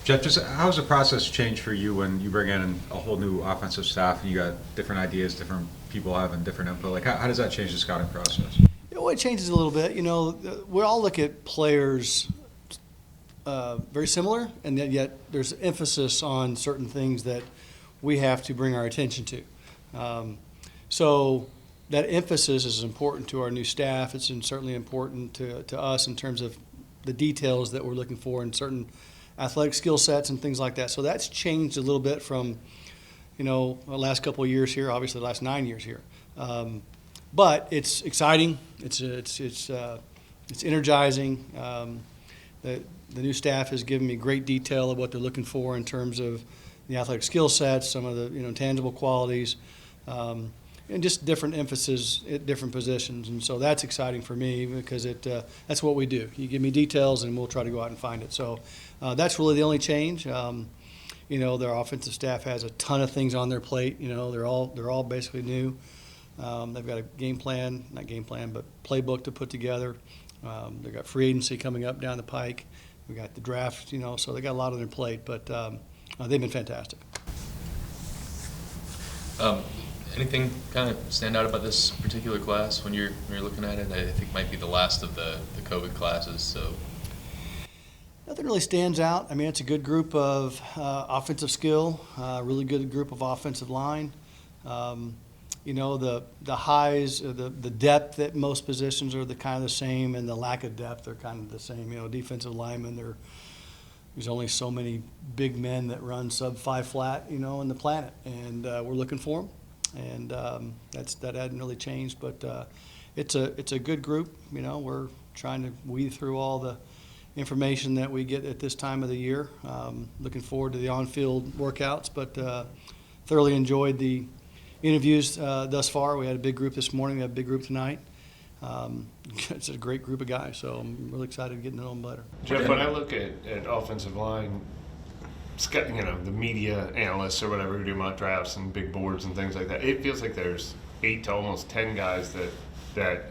Jeff, just how has the process changed for you when you bring in a whole new offensive staff and you got different ideas, different people having different input? Like, how does that change the scouting process? Well, it changes a little bit. We all look at players very similar, and yet there's emphasis on certain things that we have to bring our attention to. So that emphasis is important to our new staff. It's certainly important to us in terms of the details that we're looking for in certain athletic skill sets and things like that. So that's changed a little bit from, the last couple of years here, obviously the last 9 years here. But it's exciting. It's energizing. The new staff has given me great detail of what they're looking for in terms of the athletic skill sets, some of the tangible qualities, and just different emphasis at different positions. And so that's exciting for me because that's what we do. You give me details and we'll try to go out and find it. So that's really the only change. Their offensive staff has a ton of things on their plate. They're all basically new. They've got a but playbook to put together. They've got free agency coming up down the pike. We got the draft, so they got a lot on their plate, but they've been fantastic. Anything kind of stand out about this particular class when you're looking at it? I think it might be the last of the COVID classes, so. Nothing really stands out. I mean, it's a good group of offensive skill, really good group of offensive line. The highs, the depth at most positions are kind of the same, and the lack of depth are kind of the same. Defensive linemen, there's only so many big men that run sub-5 flat, in the planet, and we're looking for them. And that hadn't really changed, but it's a good group. We're trying to weed through all the information that we get at this time of the year. Looking forward to the on-field workouts, but thoroughly enjoyed the interviews thus far. We had a big group this morning. We have a big group tonight. It's a great group of guys, so I'm really excited to get to know them better. Jeff, when I look at offensive line, the media analysts or whatever who do mock drafts and big boards and things like that, it feels like there's 8 to almost 10 guys that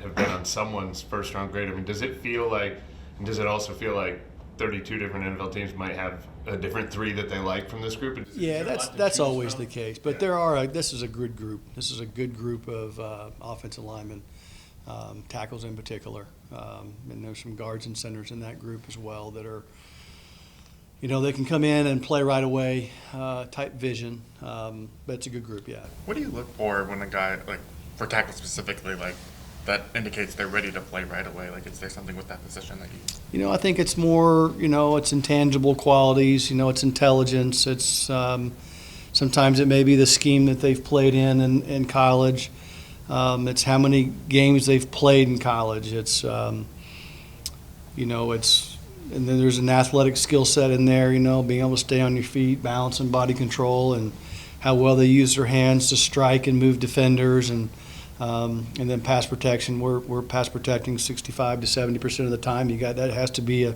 have been on someone's first round grade. I mean, does it also feel like 32 different NFL teams might have a different 3 that they like from this group? Yeah, that's always the case. But this is a good group. This is a good group of offensive linemen, tackles in particular. And there's some guards and centers in that group as well that are, they can come in and play right away, type vision. But it's a good group, yeah. What do you look for when a guy, like for tackle specifically, like that indicates they're ready to play right away? Like, is there something with that position that you? I think it's more, it's intangible qualities. It's intelligence. It's sometimes it may be the scheme that they've played in college. It's how many games they've played in college. It's, and then there's an athletic skill set in there, being able to stay on your feet, balance and body control, and how well they use their hands to strike and move defenders, and then pass protection. We're pass protecting 65 to 70% of the time. That has to be a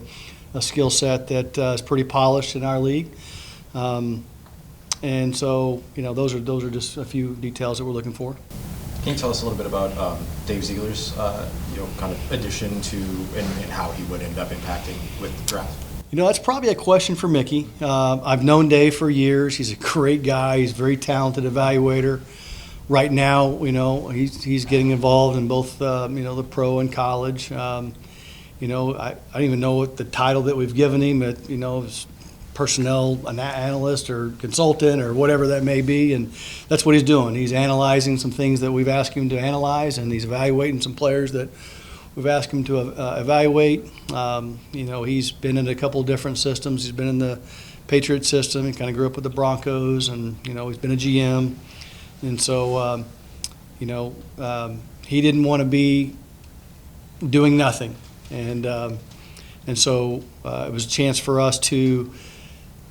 skill set that is pretty polished in our league. And so, those are just a few details that we're looking for. Can you tell us a little bit about Dave Ziegler's, kind of addition to and how he would end up impacting with the draft? That's probably a question for Mickey. I've known Dave for years. He's a great guy. He's a very talented evaluator. Right now, he's getting involved in both, the pro and college. I don't even know what the title that we've given him. Personnel analyst or consultant or whatever that may be, and that's what he's doing. He's analyzing some things that we've asked him to analyze, and he's evaluating some players that we've asked him to evaluate. He's been in a couple of different systems. He's been in the Patriot system. He kind of grew up with the Broncos, and he's been a GM, and so he didn't want to be doing nothing, and so it was a chance for us to.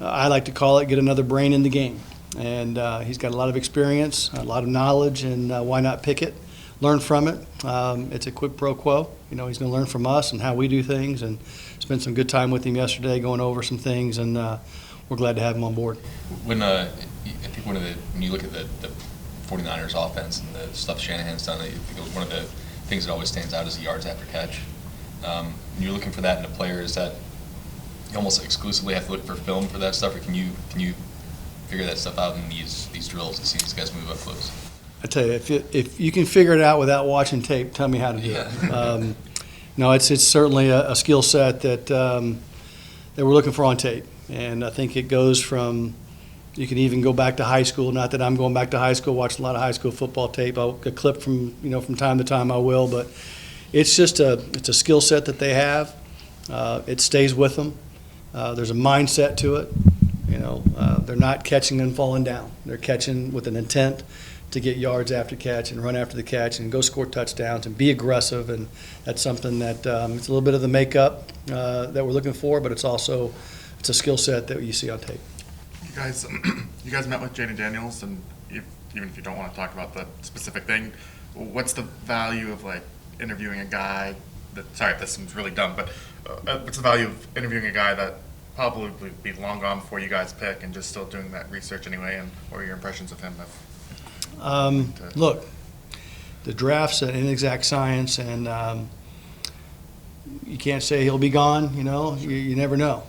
I like to call it get another brain in the game. And he's got a lot of experience, a lot of knowledge, and why not pick it, learn from it. It's a quid pro quo. He's going to learn from us and how we do things, and spent some good time with him yesterday going over some things, and we're glad to have him on board. When you look at the 49ers offense and the stuff Shanahan's done, I think one of the things that always stands out is the yards after catch. When you're looking for that in a player, is that you almost exclusively have to look for film for that stuff, or can you figure that stuff out in these drills and see these guys move up close? I tell you, if you can figure it out without watching tape, tell me how to do Yeah. it. No, it's certainly a skill set that that we're looking for on tape, and I think it goes from. You can even go back to high school. Not that I'm going back to high school, watching a lot of high school football tape. A clip from from time to time I will, but it's just it's a skill set that they have. It stays with them. There's a mindset to it. They're not catching and falling down. They're catching with an intent to get yards after catch and run after the catch and go score touchdowns and be aggressive. And that's something that it's a little bit of the makeup that we're looking for, but it's a skill set that you see on tape. You guys met with Jaden Daniels, and even if you don't want to talk about that specific thing, what's the value of like interviewing a guy that? Sorry, this seems really dumb, but what's the value of interviewing a guy that probably would be long gone before you guys pick, and just still doing that research anyway? And what are your impressions of him? Look, the draft's an inexact science, and you can't say he'll be gone. You never know.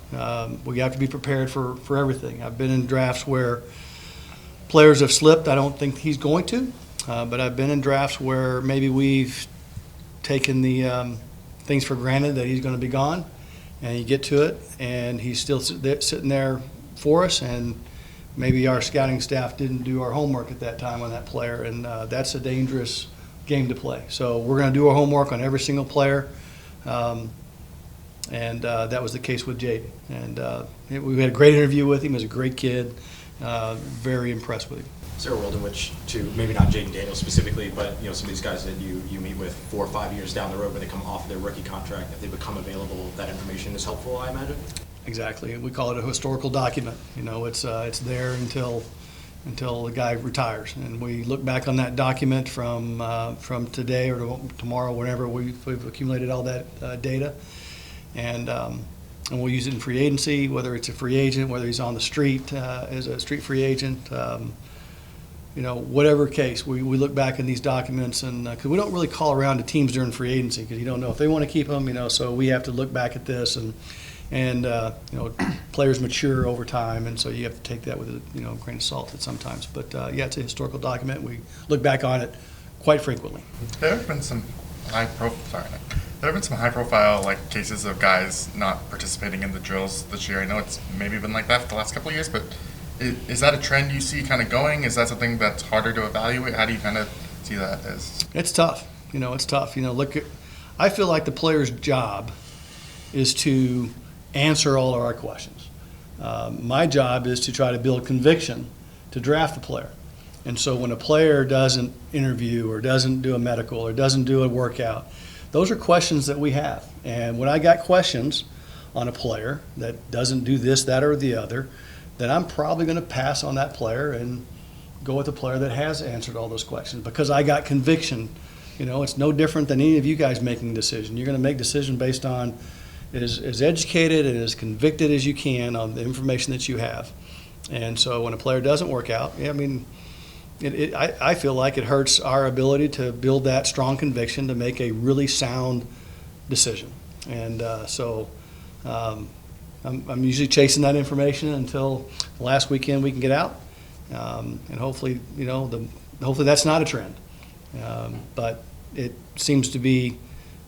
We have to be prepared for everything. I've been in drafts where players have slipped. I don't think he's going to, but I've been in drafts where maybe we've taken the things for granted that he's going to be gone, and you get to it, and he's still sitting there for us, and maybe our scouting staff didn't do our homework at that time on that player, and that's a dangerous game to play. So we're going to do our homework on every single player. That was the case with Jaden. And we had a great interview with him. He was a great kid. Very impressed with him. Is there a world in which, maybe not Jaden Daniels specifically, but some of these guys that you meet with 4 or 5 years down the road, when they come off their rookie contract, if they become available, that information is helpful, I imagine? Exactly. We call it a historical document. It's there until the guy retires, and we look back on that document from today or tomorrow, whenever we've accumulated all that data, and we'll use it in free agency, whether it's a free agent, whether he's on the street as a street free agent. Whatever case, we look back in these documents, and because we don't really call around to teams during free agency because you don't know if they want to keep them, so we have to look back at this, and players mature over time, and so you have to take that with a grain of salt sometimes. But yeah, it's a historical document. We look back on it quite frequently. There have been some high-profile like cases of guys not participating in the drills this year. I know it's maybe been like that for the last couple of years, but is that a trend you see kind of going? Is that something that's harder to evaluate? How do you kind of see that as? It's tough. It's tough. I feel like the player's job is to answer all of our questions. My job is to try to build conviction to draft the player. And so when a player doesn't interview or doesn't do a medical or doesn't do a workout, those are questions that we have. And when I got questions on a player that doesn't do this, that, or the other, then I'm probably going to pass on that player and go with the player that has answered all those questions because I got conviction. It's no different than any of you guys making a decision. You're going to make a decision based on as educated and as convicted as you can on the information that you have. And so when a player doesn't work out, I feel like it hurts our ability to build that strong conviction to make a really sound decision. And I'm usually chasing that information until the last weekend we can get out. And hopefully, hopefully that's not a trend. But it seems to be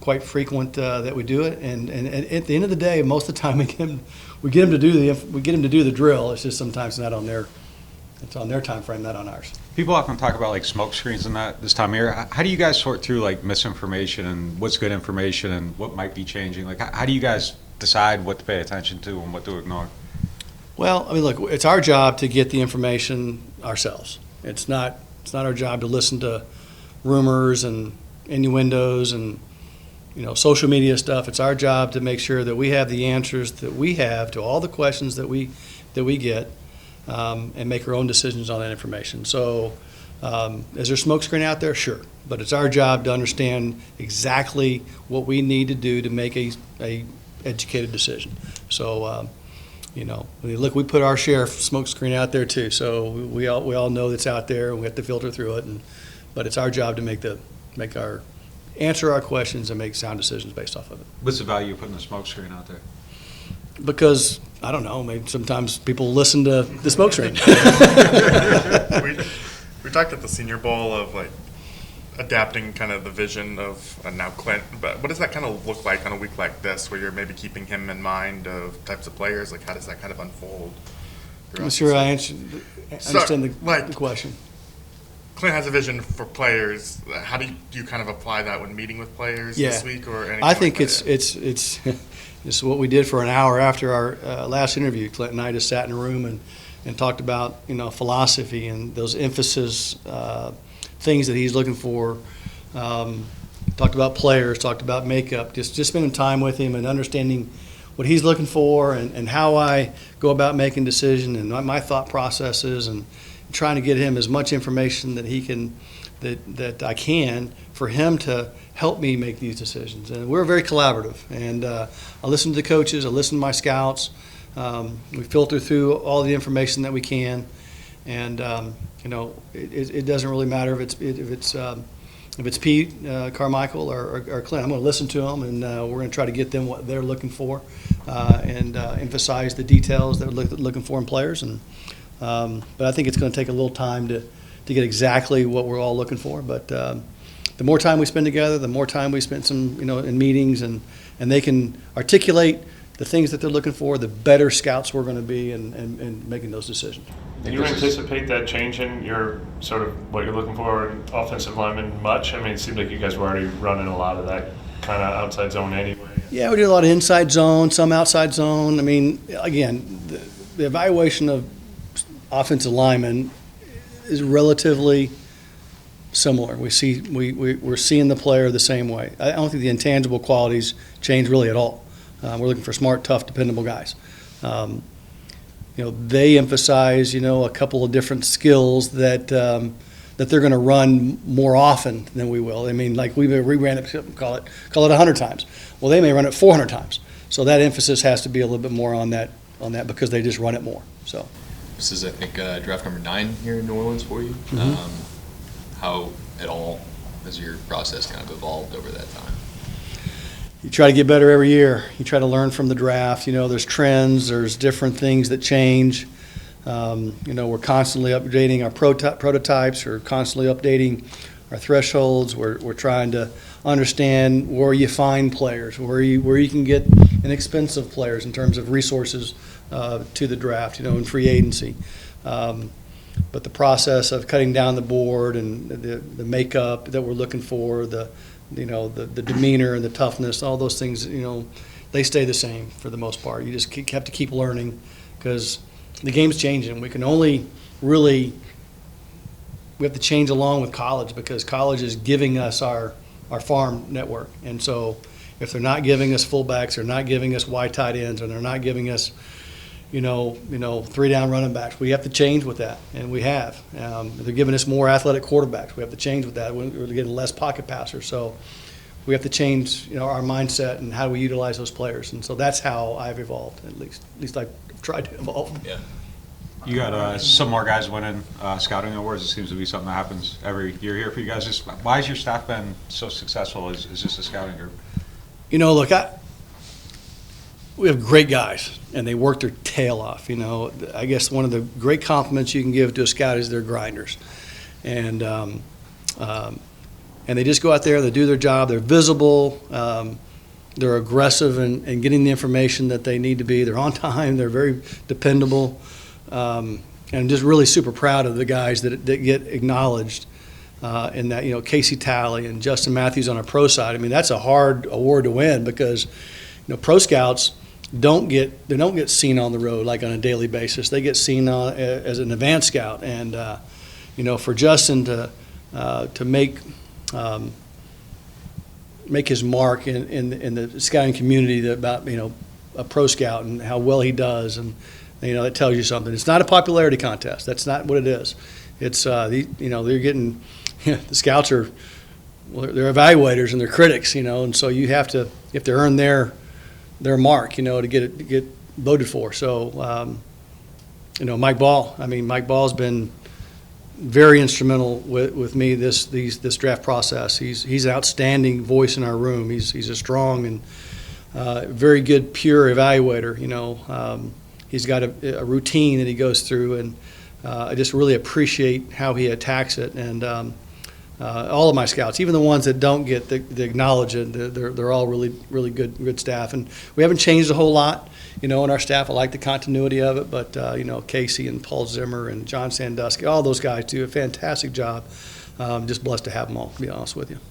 quite frequent that we do it, and at the end of the day, most of the time we get them to do the drill. It's just sometimes it's on their time frame, not on ours. People often talk about like smoke screens and that this time of year. How do you guys sort through like misinformation and what's good information and what might be changing? Like how do you guys decide what to pay attention to and what to ignore? Well, look, it's our job to get the information ourselves. It's not our job to listen to rumors and innuendos and social media stuff. It's our job to make sure that we have the answers that we have to all the questions that we get, and make our own decisions on that information. So, is there smoke screen out there? Sure, but it's our job to understand exactly what we need to do to make a educated decision. So, look, we put our share of smoke screen out there too. So we all know that's out there, and we have to filter through it. But it's our job to answer our questions and make sound decisions based off of it. What's the value of putting a smoke screen out there? Because, I don't know, maybe sometimes people listen to the smoke screen. We talked at the Senior Bowl of like adapting kind of the vision of now Clint, but what does that kind of look like on a week like this, where you're maybe keeping him in mind of types of players? Like, how does that kind of unfold? I'm sure I understand like- the question. Clint has a vision for players. How do you kind of apply that when meeting with players Yeah. this week or anything? I think like it's it's what we did for an hour after our last interview. Clint and I just sat in a room and talked about, philosophy and those emphasis things that he's looking for. Talked about players, talked about makeup, just spending time with him and understanding what he's looking for and how I go about making decisions and my thought processes, and trying to get him as much information that he can, that I can, for him to help me make these decisions. And we're very collaborative. And I listen to the coaches, I listen to my scouts. We filter through all the information that we can, and it doesn't really matter if it's Pete Carmichael or Clint. I'm going to listen to them, and we're going to try to get them what they're looking for, and emphasize the details that we're looking for in players. But I think it's going to take a little time to get exactly what we're all looking for. But the more time we spend together, the more time we spend in meetings, and they can articulate the things that they're looking for, the better scouts we're going to be in making those decisions. Do you anticipate that changing your sort of what you're looking for in offensive linemen much? I mean, it seemed like you guys were already running a lot of that kind of outside zone anyway. Yeah, we did a lot of inside zone, some outside zone. I mean, again, the evaluation of offensive linemen is relatively similar. We're seeing the player the same way. I don't think the intangible qualities change really at all. We're looking for smart, tough, dependable guys. They emphasize, a couple of different skills that they're going to run more often than we will. I mean, like we ran it, call it 100 times. Well, they may run it 400 times. So that emphasis has to be a little bit more on that because they just run it more. So This is, I think, draft number 9 here in New Orleans for you. How at all has your process kind of evolved over that time? you try to get better every year. You try to learn from the draft. There's trends, there's different things that change. We're constantly updating our prototypes, we're constantly updating our thresholds. We're trying to understand where you find players, where you can get inexpensive players in terms of resources to the draft, in free agency. But the process of cutting down the board and the makeup that we're looking for, the demeanor and the toughness, all those things, they stay the same for the most part. You just have to keep learning because the game's changing. We have to change along with college because college is giving us our farm network. And so if they're not giving us fullbacks, they're not giving us wide tight ends, and they're not giving us, 3-down running backs, we have to change with that, and we have. They're giving us more athletic quarterbacks. We have to change with that. We're getting less pocket passers. So we have to change, our mindset and how we utilize those players. And so that's how I've evolved, at least I've tried to evolve. Yeah. You got some more guys winning scouting awards. It seems to be something that happens every year here for you guys. Just why has your staff been so successful? Is just a scouting group? Look, we have great guys, and they work their tail off. I guess one of the great compliments you can give to a scout is they're grinders, and they just go out there, they do their job, they're visible, they're aggressive in getting the information that they need to be. They're on time, they're very dependable, and I'm just really super proud of the guys that get acknowledged. In that, Casey Talley and Justin Matthews on our pro side. I mean, that's a hard award to win because, pro scouts don't get seen on the road like on a daily basis. They get seen as an advanced scout, and for Justin to make his mark in the scouting community about a pro scout and how well he does, and that tells you something. It's not a popularity contest. That's not what it is. It's they're getting. The scouts they're evaluators and they're critics, and so you have to earn their mark, to get voted for. So, Mike Ball's been very instrumental with me this draft process. He's an outstanding voice in our room. He's a strong and very good, pure evaluator. He's got a routine that he goes through, and I just really appreciate how he attacks it. And all of my scouts, even the ones that don't get the acknowledgement, they're all really good staff. And we haven't changed a whole lot, in our staff. I like the continuity of it, but Casey and Paul Zimmer and John Sandusky, all those guys do a fantastic job. Just blessed to have them all, to be honest with you.